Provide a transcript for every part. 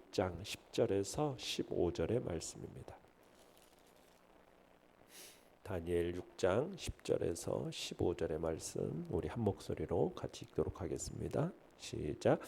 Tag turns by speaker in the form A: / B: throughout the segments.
A: 6장 10절에서 15절의 말씀입니다. 다니엘 6장 10절에서 15절의 말씀 우리 한 목소리로 같이 읽도록 하겠습니다. 시작.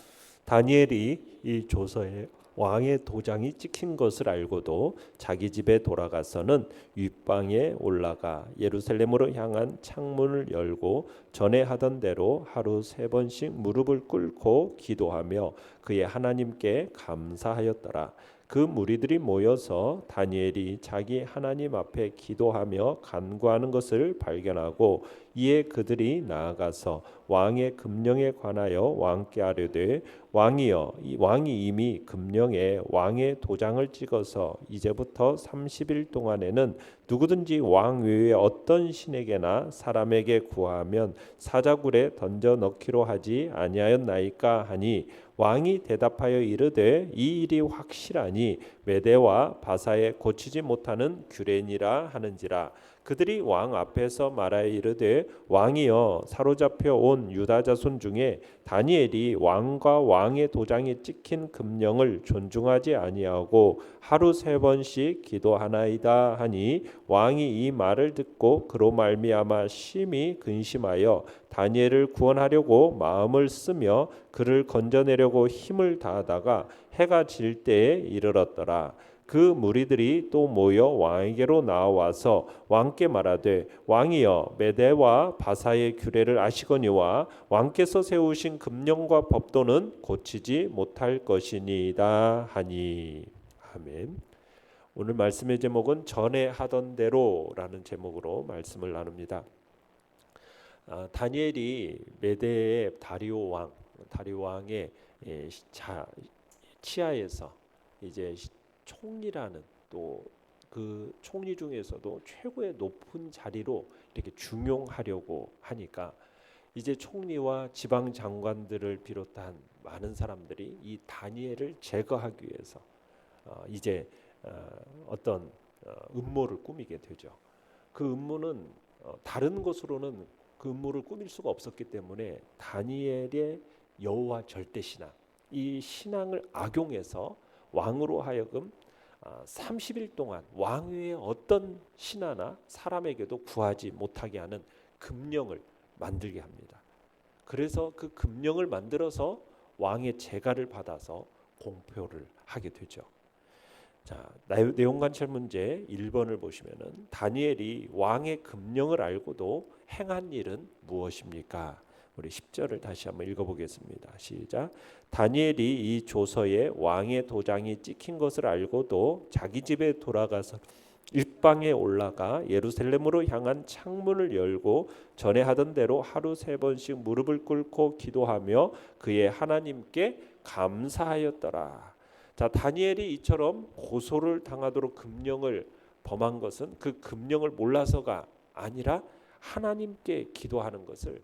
A: 다니엘이 이 조서에 왕의 도장이 찍힌 것을 알고도 자기 집에 돌아가서는 윗방에 올라가 예루살렘으로 향한 창문을 열고 전에 하던 대로 하루 3번씩 무릎을 꿇고 기도하며 그의 하나님께 감사하였더라. 그 무리들이 모여서 다니엘이 자기 하나님 앞에 기도하며 간구하는 것을 발견하고 이에 그들이 나아가서 왕의 금령에 관하여 왕께 아뢰되 왕이여, 왕이 이미 금령에 왕의 도장을 찍어서 이제부터 30일 동안에는 누구든지 왕 외에 어떤 신에게나 사람에게 구하면 사자굴에 던져 넣기로 하지 아니하였나이까 하니 왕이 대답하여 이르되 이 일이 확실하니 메대와 바사에 고치지 못하는 규례니라 하는지라. 그들이 왕 앞에서 말하여 이르되 왕이여, 사로잡혀 온 유다 자손 중에 다니엘이 왕과 왕의 도장이 찍힌 금령을 존중하지 아니하고 하루 3번씩 기도하나이다 하니 왕이 이 말을 듣고 그로 말미암아 심히 근심하여 다니엘을 구원하려고 마음을 쓰며 그를 건져내려고 힘을 다하다가 해가 질 때에 이르렀더라. 그 무리들이 또 모여 왕에게로 나와서 왕께 말하되 왕이여, 메대와 바사의 규례를 아시거니와 왕께서 세우신 금령과 법도는 고치지 못할 것이니이다 하니. 아멘. 오늘 말씀의 제목은 전에 하던 대로라는 제목으로 말씀을 나눕니다. 다니엘이 메대의 다리오 왕의 치하에서 이제 총리라는 또 그 총리 중에서도 최고의 높은 자리로 이렇게 중용하려고 하니까 이제 총리와 지방 장관들을 비롯한 많은 사람들이 이 다니엘을 제거하기 위해서 이제 어떤 음모를 꾸미게 되죠. 그 음모는 다른 것으로는 그 음모를 꾸밀 수가 없었기 때문에 다니엘의 여호와 절대 신앙, 이 신앙을 악용해서 왕으로 하여금 30일 동안 왕 외에 어떤 신하나 사람에게도 구하지 못하게 하는 금령을 만들게 합니다. 그래서 그 금령을 만들어서 왕의 재가를 받아서 공표를 하게 되죠. 자, 내용 관찰 문제 1번을 보시면은 다니엘이 왕의 금령을 알고도 행한 일은 무엇입니까? 우리 10절을 다시 한번 읽어보겠습니다. 시작. 다니엘이 이 조서에 왕의 도장이 찍힌 것을 알고도 자기 집에 돌아가서 윗방에 올라가 예루살렘으로 향한 창문을 열고 전에 하던 대로 하루 3번씩 무릎을 꿇고 기도하며 그의 하나님께 감사하였더라. 자, 다니엘이 이처럼 고소를 당하도록 금령을 범한 것은 그 금령을 몰라서가 아니라 하나님께 기도하는 것을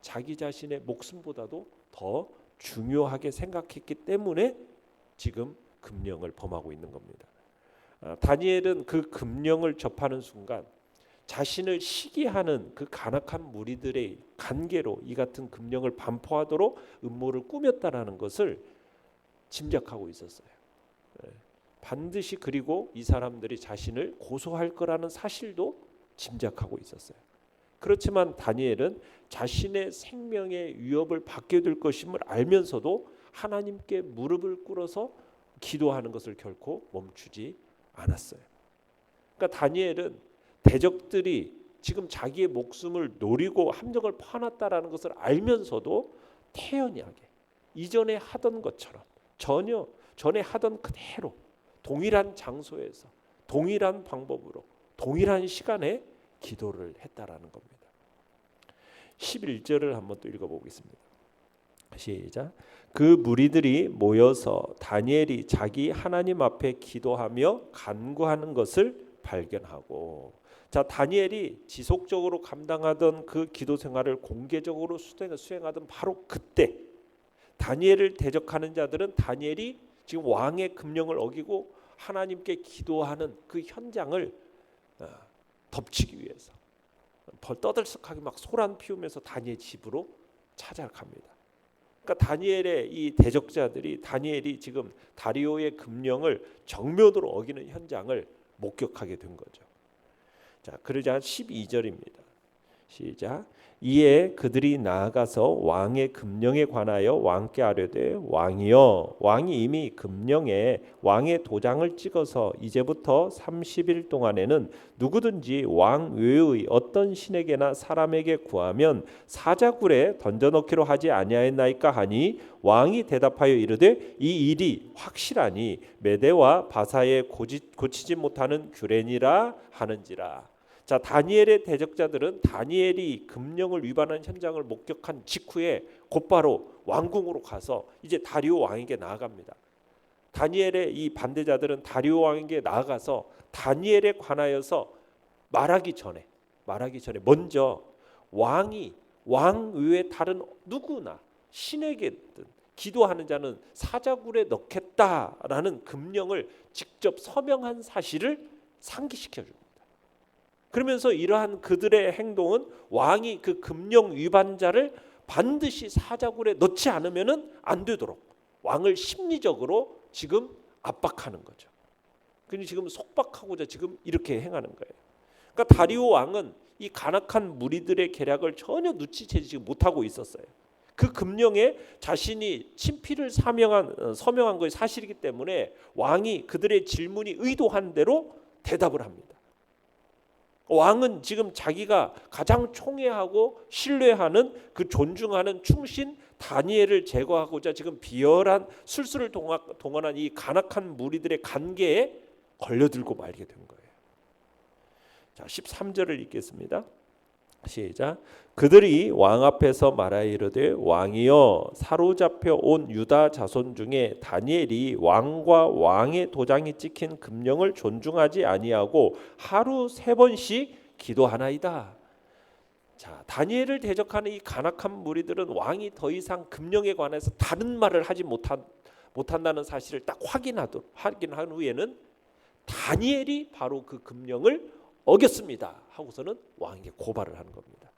A: 자기 자신의 목숨보다도 더 중요하게 생각했기 때문에 지금 금령을 범하고 있는 겁니다. 다니엘은 그 금령을 접하는 순간 자신을 시기하는 그 간악한 무리들의 간계로 이 같은 금령을 반포하도록 음모를 꾸몄다라는 것을 짐작하고 있었어요. 반드시 그리고 이 사람들이 자신을 고소할 거라는 사실도 짐작하고 있었어요. 그렇지만 다니엘은 자신의 생명의 위협을 받게 될 것임을 알면서도 하나님께 무릎을 꿇어서 기도하는 것을 결코 멈추지 않았어요. 그러니까 다니엘은 대적들이 지금 자기의 목숨을 노리고 함정을 파놨다라는 것을 알면서도 태연하게 이전에 하던 것처럼 전에 하던 그대로 동일한 장소에서 동일한 방법으로 동일한 시간에 기도를 했다라는 겁니다. 11절을 한번 또 읽어보겠습니다. 시작. 그 무리들이 모여서 다니엘이 자기 하나님 앞에 기도하며 간구하는 것을 발견하고, 자, 다니엘이 지속적으로 감당하던 그 기도 생활을 공개적으로 수행하던 바로 그때 다니엘을 대적하는 자들은 다니엘이 지금 왕의 금령을 어기고 하나님께 기도하는 그 현장을 덮치기 위해서 떠들썩하게 막 소란 피우면서 다니엘 집으로 찾아갑니다. 그러니까 다니엘의 이 대적자들이 다니엘이 지금 다리오의 금령을 정면으로 어기는 현장을 목격하게 된 거죠. 자, 그러자 12절입니다. 시작. 이에 그들이 나아가서 왕의 금령에 관하여 왕께 아뢰되 왕이여, 왕이 이미 금령에 왕의 도장을 찍어서 이제부터 30일 동안에는 누구든지 왕 외의 어떤 신에게나 사람에게 구하면 사자굴에 던져넣기로 하지 아니하였나이까 하니 왕이 대답하여 이르되 이 일이 확실하니 메대와 바사에 고치지 못하는 규례니라 하는지라. 자, 다니엘의 대적자들은 다니엘이 금령을 위반한 현장을 목격한 직후에 곧바로 왕궁으로 가서 이제 다리오 왕에게 나아갑니다. 다니엘의 이 반대자들은 다리오 왕에게 나아가서 다니엘에 관하여서 말하기 전에 먼저 왕이 왕 외에 다른 누구나 신에게든 기도하는 자는 사자굴에 넣겠다라는 금령을 직접 서명한 사실을 상기시켜 줍니다. 그러면서 이러한 그들의 행동은 왕이 그 금령 위반자를 반드시 사자굴에 넣지 않으면은 안 되도록 왕을 심리적으로 지금 압박하는 거죠. 그러니 지금 속박하고자 지금 이렇게 행하는 거예요. 그러니까 다리오 왕은 이 간악한 무리들의 계략을 전혀 눈치채지 못하고 있었어요. 그 금령에 자신이 친필을 서명한 것이 사실이기 때문에 왕이 그들의 질문이 의도한 대로 대답을 합니다. 왕은 지금 자기가 가장 총애하고 신뢰하는 그 존중하는 충신 다니엘을 제거하고자 지금 비열한 술수를 동원한 이 간악한 무리들의 간계에 걸려들고 말게 된 거예요. 자, 13절을 읽겠습니다. 시작. 그들이 왕 앞에서 말하여 이르되 왕이여, 사로잡혀 온 유다 자손 중에 다니엘이 왕과 왕의 도장이 찍힌 금령을 존중하지 아니하고 하루 3번씩 기도하나이다. 자, 다니엘을 대적하는 이 간악한 무리들은 왕이 더 이상 금령에 관해서 다른 말을 하지 못한다는 사실을 딱 확인한 후에는 다니엘이 바로 그 금령을 어겼습니다 하고서는 왕에게 고발을 하는 겁니다.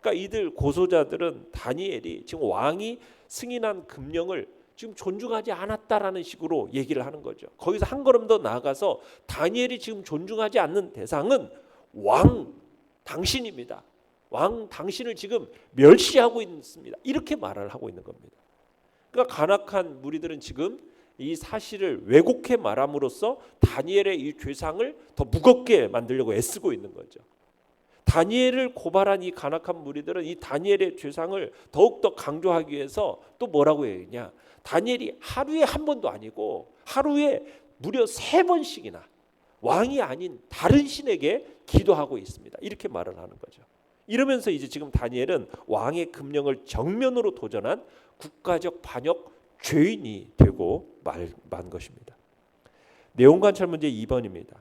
A: 그러니까 이들 고소자들은 다니엘이 지금 왕이 승인한 금령을 지금 존중하지 않았다라는 식으로 얘기를 하는 거죠. 거기서 한 걸음 더 나아가서 다니엘이 지금 존중하지 않는 대상은 왕 당신입니다. 왕 당신을 지금 멸시하고 있습니다. 이렇게 말을 하고 있는 겁니다. 그러니까 간악한 무리들은 지금 이 사실을 왜곡해 말함으로써 다니엘의 이 죄상을 더 무겁게 만들려고 애쓰고 있는 거죠. 다니엘을 고발한 이 간악한 무리들은 이 다니엘의 죄상을 더욱더 강조하기 위해서 또 뭐라고 해야 다니엘이 하루에 한 번도 아니고 하루에 무려 3번씩이나 왕이 아닌 다른 신에게 기도하고 있습니다. 이렇게 말을 하는 거죠. 이러면서 이제 지금 다니엘은 왕의 금령을 정면으로 도전한 국가적 반역 죄인이 되고 만 것입니다. 내용 관찰 문제 2번입니다.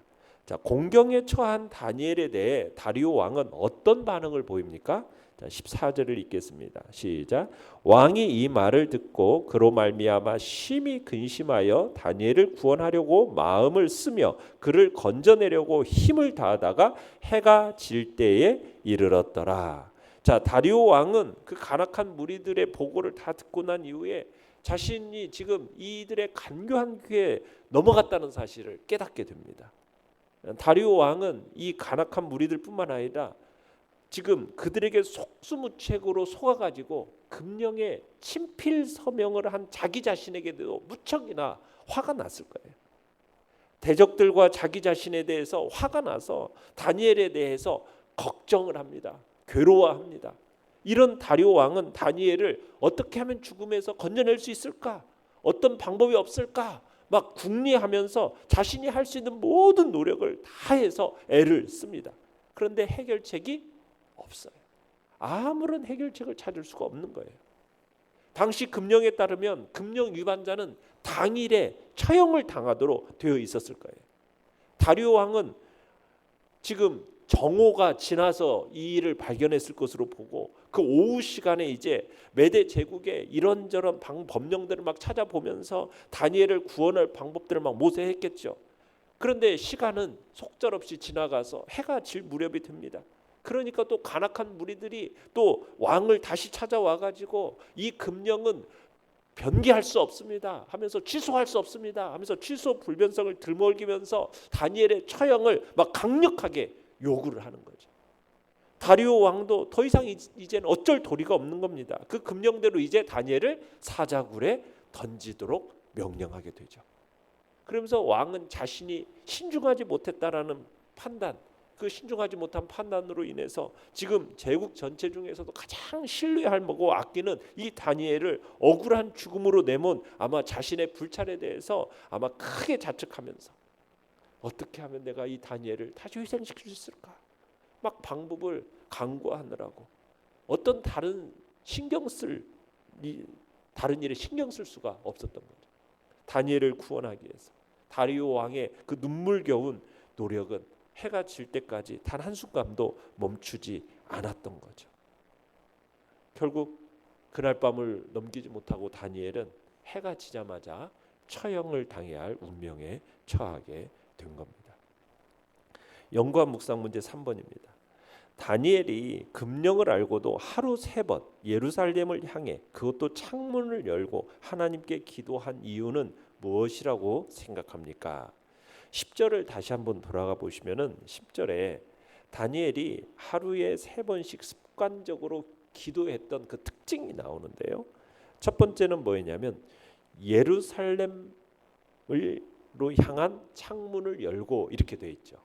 A: 자, 공경에 처한 다니엘에 대해 다리오 왕은 어떤 반응을 보입니까? 자, 14절을 읽겠습니다. 시작. 왕이 이 말을 듣고 그로 말미암아 심히 근심하여 다니엘을 구원하려고 마음을 쓰며 그를 건져내려고 힘을 다하다가 해가 질 때에 이르렀더라. 자, 다리오 왕은 그 간악한 무리들의 보고를 다 듣고 난 이후에 자신이 지금 이들의 간교한 귀에 넘어갔다는 사실을 깨닫게 됩니다. 다리오 왕은 이 간악한 무리들뿐만 아니라 지금 그들에게 속수무책으로 속아가지고 금령에 친필 서명을 한 자기 자신에게도 무척이나 화가 났을 거예요. 대적들과 자기 자신에 대해서 화가 나서 다니엘에 대해서 걱정을 합니다. 괴로워합니다. 이런 다리오 왕은 다니엘을 어떻게 하면 죽음에서 건져낼 수 있을까? 어떤 방법이 없을까? 막 궁리하면서 자신이 할 수 있는 모든 노력을 다해서 애를 씁니다. 그런데 해결책이 없어요. 아무런 해결책을 찾을 수가 없는 거예요. 당시 금령에 따르면 금령 위반자는 당일에 처형을 당하도록 되어 있었을 거예요. 다리오 왕은 지금 정오가 지나서 이 일을 발견했을 것으로 보고 그 오후 시간에 이제 메대 제국의 이런저런 법령들을 막 찾아보면서 다니엘을 구원할 방법들을 막 모색했겠죠. 그런데 시간은 속절없이 지나가서 해가 질 무렵이 됩니다. 그러니까 또 간악한 무리들이 또 왕을 다시 찾아와 가지고 이 금령은 변기할 수 없습니다 하면서 취소할 수 없습니다 하면서 취소 불변성을 들먹이면서 다니엘의 처형을 막 강력하게 요구를 하는 거죠. 다리오 왕도 더 이상 이제는 어쩔 도리가 없는 겁니다. 그 금령대로 이제 다니엘을 사자굴에 던지도록 명령하게 되죠. 그러면서 왕은 자신이 신중하지 못했다라는 판단, 그 신중하지 못한 판단으로 인해서 지금 제국 전체 중에서도 가장 신뢰할 만하고 아끼는 이 다니엘을 억울한 죽음으로 내몬 아마 자신의 불찰에 대해서 아마 크게 자책하면서 어떻게 하면 내가 이 다니엘을 다시 회생시킬 수 있을까? 막 방법을 강구하느라고 어떤 다른 일에 신경 쓸 수가 없었던 거죠. 다니엘을 구원하기 위해서 다리오 왕의 그 눈물겨운 노력은 해가 질 때까지 단 한순간도 멈추지 않았던 거죠. 결국 그날 밤을 넘기지 못하고 다니엘은 해가 지자마자 처형을 당해야 할 운명에 처하게 된 겁니다. 연구한 묵상 문제 3번입니다. 다니엘이 금령을 알고도 하루 3번 예루살렘을 향해 그것도 창문을 열고 하나님께 기도한 이유는 무엇이라고 생각합니까? 10절을 다시 한번 돌아가 보시면은 10절에 다니엘이 하루에 3번씩 습관적으로 기도했던 그 특징이 나오는데요. 첫 번째는 뭐였냐면 예루살렘으로 향한 창문을 열고 이렇게 돼 있죠.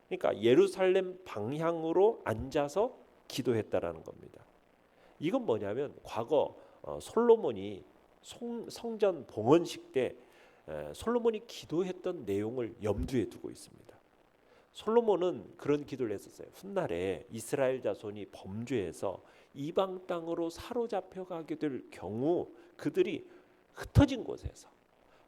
A: 그러니까 예루살렘 방향으로 앉아서 기도했다라는 겁니다. 이건 뭐냐면 과거 솔로몬이 성전 봉헌식 때 솔로몬이 기도했던 내용을 염두에 두고 있습니다. 솔로몬은 그런 기도를 했었어요. 훗날에 이스라엘 자손이 범죄해서 이방 땅으로 사로잡혀 가게 될 경우 그들이 흩어진 곳에서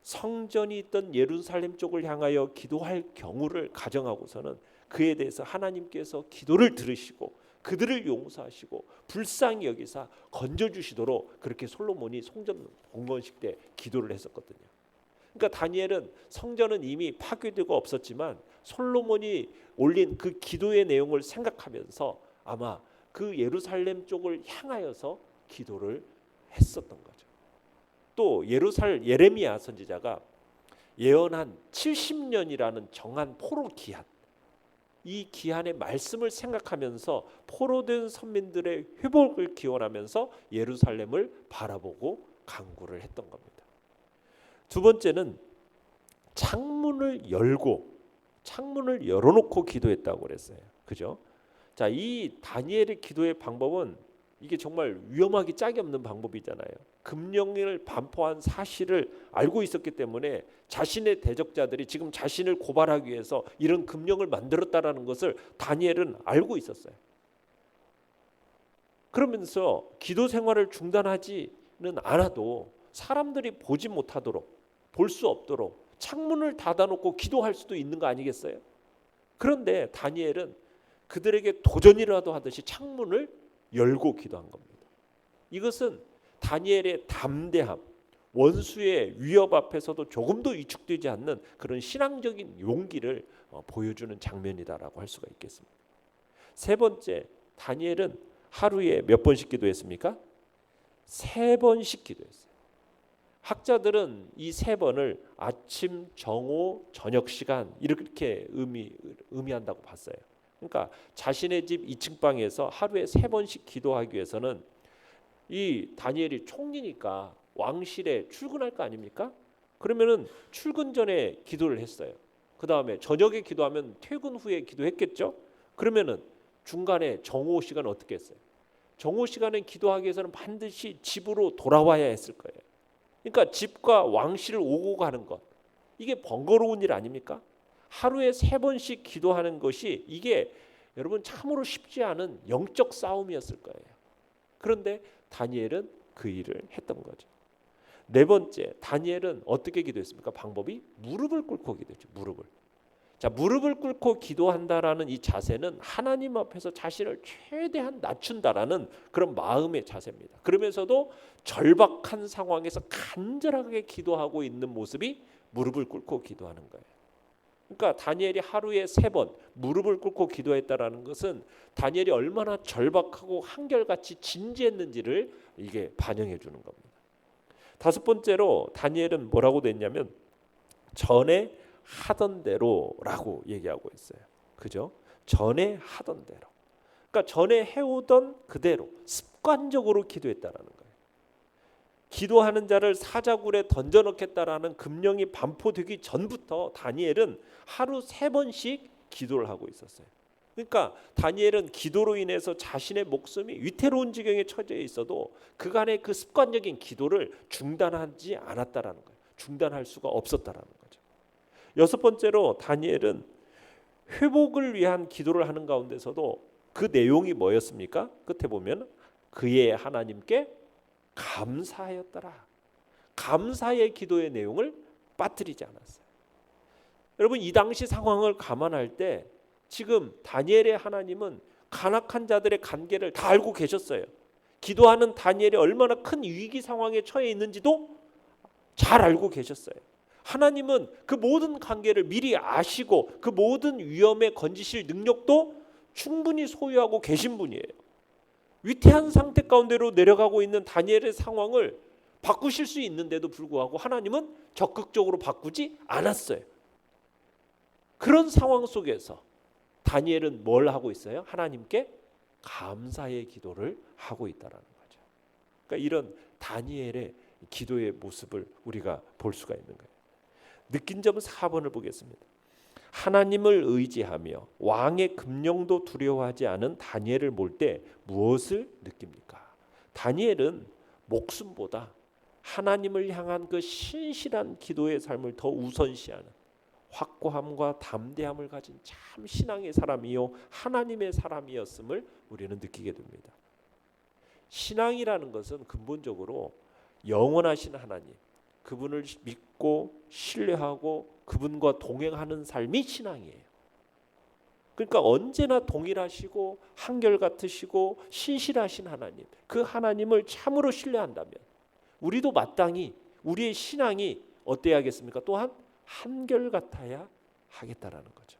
A: 성전이 있던 예루살렘 쪽을 향하여 기도할 경우를 가정하고서는 그에 대해서 하나님께서 기도를 들으시고 그들을 용서하시고 불쌍히 여기사 건져주시도록 그렇게 솔로몬이 성전 봉헌식 때 기도를 했었거든요. 그러니까 다니엘은 성전은 이미 파괴되고 없었지만 솔로몬이 올린 그 기도의 내용을 생각하면서 아마 그 예루살렘 쪽을 향하여서 기도를 했었던 거죠. 또 예레미야 선지자가 예언한 70년이라는 정한 포로 기한, 이 기한의 말씀을 생각하면서 포로된 선민들의 회복을 기원하면서 예루살렘을 바라보고 간구를 했던 겁니다. 두 번째는 창문을 열어놓고 기도했다고 그랬어요. 그죠? 자, 이 다니엘의 기도의 방법은 이게 정말 위험하기 짝이 없는 방법이잖아요. 금령을 반포한 사실을 알고 있었기 때문에 자신의 대적자들이 지금 자신을 고발하기 위해서 이런 금령을 만들었다라는 것을 다니엘은 알고 있었어요. 그러면서 기도 생활을 중단하지는 않아도 사람들이 보지 못하도록, 볼 수 없도록 창문을 닫아놓고 기도할 수도 있는 거 아니겠어요? 그런데 다니엘은 그들에게 도전이라도 하듯이 창문을 열고 기도한 겁니다. 이것은 다니엘의 담대함, 원수의 위협 앞에서도 조금도 위축되지 않는 그런 신앙적인 용기를 보여주는 장면이다라고 할 수가 있겠습니다. 세 번째, 다니엘은 하루에 몇 번씩 기도했습니까? 3번씩 기도했어요. 학자들은 이 3번을 아침, 정오, 저녁 시간 이렇게 의미한다고 봤어요. 그러니까 자신의 집 2층 방에서 하루에 3번씩 기도하기 위해서는 이 다니엘이 총리니까 왕실에 출근할 거 아닙니까? 그러면은 출근 전에 기도를 했어요. 그 다음에 저녁에 기도하면 퇴근 후에 기도했겠죠? 그러면은 중간에 정오 시간은 어떻게 했어요? 정오 시간에 기도하기 위해서는 반드시 집으로 돌아와야 했을 거예요. 그러니까 집과 왕실을 오고 가는 것, 이게 번거로운 일 아닙니까? 하루에 3번씩 기도하는 것이 이게 여러분 참으로 쉽지 않은 영적 싸움이었을 거예요. 그런데 다니엘은 그 일을 했던 거죠. 네 번째, 다니엘은 어떻게 기도했습니까? 방법이 무릎을 꿇고 기도했죠. 무릎을 꿇고 기도한다라는 이 자세는 하나님 앞에서 자신을 최대한 낮춘다라는 그런 마음의 자세입니다. 그러면서도 절박한 상황에서 간절하게 기도하고 있는 모습이 무릎을 꿇고 기도하는 거예요. 그러니까 다니엘이 하루에 3번 무릎을 꿇고 기도했다라는 것은 다니엘이 얼마나 절박하고 한결같이 진지했는지를 이게 반영해 주는 겁니다. 5번째로 다니엘은 뭐라고 됐냐면 전에 하던 대로라고 얘기하고 있어요. 그죠? 전에 하던 대로. 그러니까 전에 해오던 그대로 습관적으로 기도했다라는 거예요. 기도하는 자를 사자굴에 던져넣겠다라는 금령이 반포되기 전부터 다니엘은 하루 3번씩 기도를 하고 있었어요. 그러니까 다니엘은 기도로 인해서 자신의 목숨이 위태로운 지경에 처해 있어도 그간의 그 습관적인 기도를 중단하지 않았다라는 거예요. 중단할 수가 없었다라는 거죠. 6번째로 다니엘은 회복을 위한 기도를 하는 가운데서도 그 내용이 뭐였습니까? 끝에 보면 그의 하나님께 감사하였더라. 감사의 기도의 내용을 빠뜨리지 않았어요. 여러분 이 당시 상황을 감안할 때 지금 다니엘의 하나님은 간악한 자들의 관계를 다 알고 계셨어요. 기도하는 다니엘이 얼마나 큰 위기 상황에 처해 있는지도 잘 알고 계셨어요. 하나님은 그 모든 관계를 미리 아시고 그 모든 위험에 건지실 능력도 충분히 소유하고 계신 분이에요. 위태한 상태 가운데로 내려가고 있는 다니엘의 상황을 바꾸실 수 있는데도 불구하고 하나님은 적극적으로 바꾸지 않았어요. 그런 상황 속에서 다니엘은 뭘 하고 있어요? 하나님께 감사의 기도를 하고 있다는 거죠. 그러니까 이런 다니엘의 기도의 모습을 우리가 볼 수가 있는 거예요. 느낀 점은 4번을 보겠습니다. 하나님을 의지하며 왕의 금령도 두려워하지 않은 다니엘을 볼 때 무엇을 느낍니까? 다니엘은 목숨보다 하나님을 향한 그 신실한 기도의 삶을 더 우선시하는 확고함과 담대함을 가진 참 신앙의 사람이요 하나님의 사람이었음을 우리는 느끼게 됩니다. 신앙이라는 것은 근본적으로 영원하신 하나님, 그분을 믿고 신뢰하고 그분과 동행하는 삶이 신앙이에요. 그러니까 언제나 동일하시고 한결같으시고 신실하신 하나님, 그 하나님을 참으로 신뢰한다면 우리도 마땅히 우리의 신앙이 어때야겠습니까? 또한 한결같아야 하겠다라는 거죠.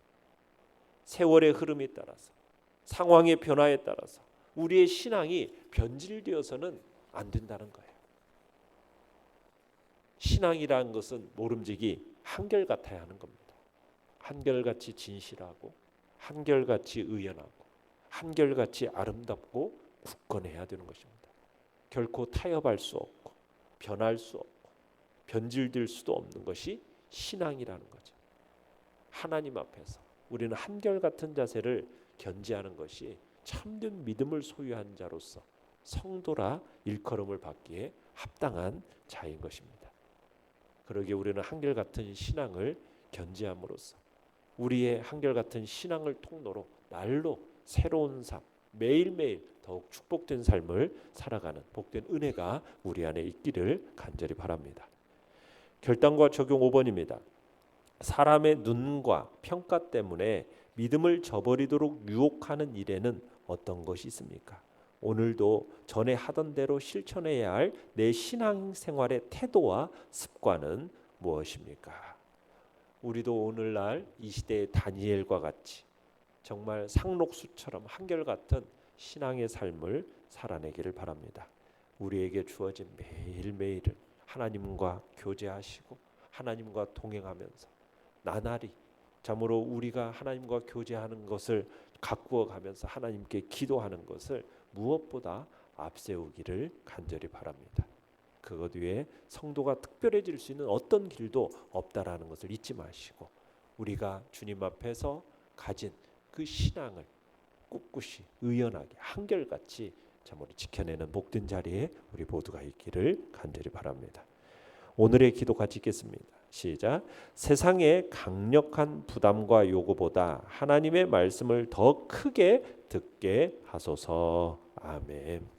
A: 세월의 흐름에 따라서 상황의 변화에 따라서 우리의 신앙이 변질되어서는 안 된다는 거예요. 신앙이라는 것은 모름지기 한결같아야 하는 겁니다. 한결같이 진실하고 한결같이 의연하고 한결같이 아름답고 굳건해야 되는 것입니다. 결코 타협할 수 없고 변할 수 없고 변질될 수도 없는 것이 신앙이라는 거죠. 하나님 앞에서 우리는 한결같은 자세를 견지하는 것이 참된 믿음을 소유한 자로서 성도라 일컬음을 받기에 합당한 자인 것입니다. 그러기에 우리는 한결같은 신앙을 견지함으로써 우리의 한결같은 신앙을 통로로 날로 새로운 삶, 매일매일 더욱 축복된 삶을 살아가는 복된 은혜가 우리 안에 있기를 간절히 바랍니다. 결단과 적용 5번입니다. 사람의 눈과 평가 때문에 믿음을 저버리도록 유혹하는 일에는 어떤 것이 있습니까? 오늘도 전에 하던 대로 실천해야 할 내 신앙생활의 태도와 습관은 무엇입니까? 우리도 오늘날 이 시대의 다니엘과 같이 정말 상록수처럼 한결같은 신앙의 삶을 살아내기를 바랍니다. 우리에게 주어진 매일매일을 하나님과 교제하시고 하나님과 동행하면서 나날이 참으로 우리가 하나님과 교제하는 것을 가꾸어 가면서 하나님께 기도하는 것을 무엇보다 앞세우기를 간절히 바랍니다. 그것 위에 성도가 특별해질 수 있는 어떤 길도 없다라는 것을 잊지 마시고 우리가 주님 앞에서 가진 그 신앙을 꿋꿋이 의연하게 한결같이 참으로 지켜내는 복된 자리에 우리 모두가 있기를 간절히 바랍니다. 오늘의 기도 같이 읽겠습니다. 시작. 세상의 강력한 부담과 요구보다 하나님의 말씀을 더 크게 듣게 하소서. 아멘.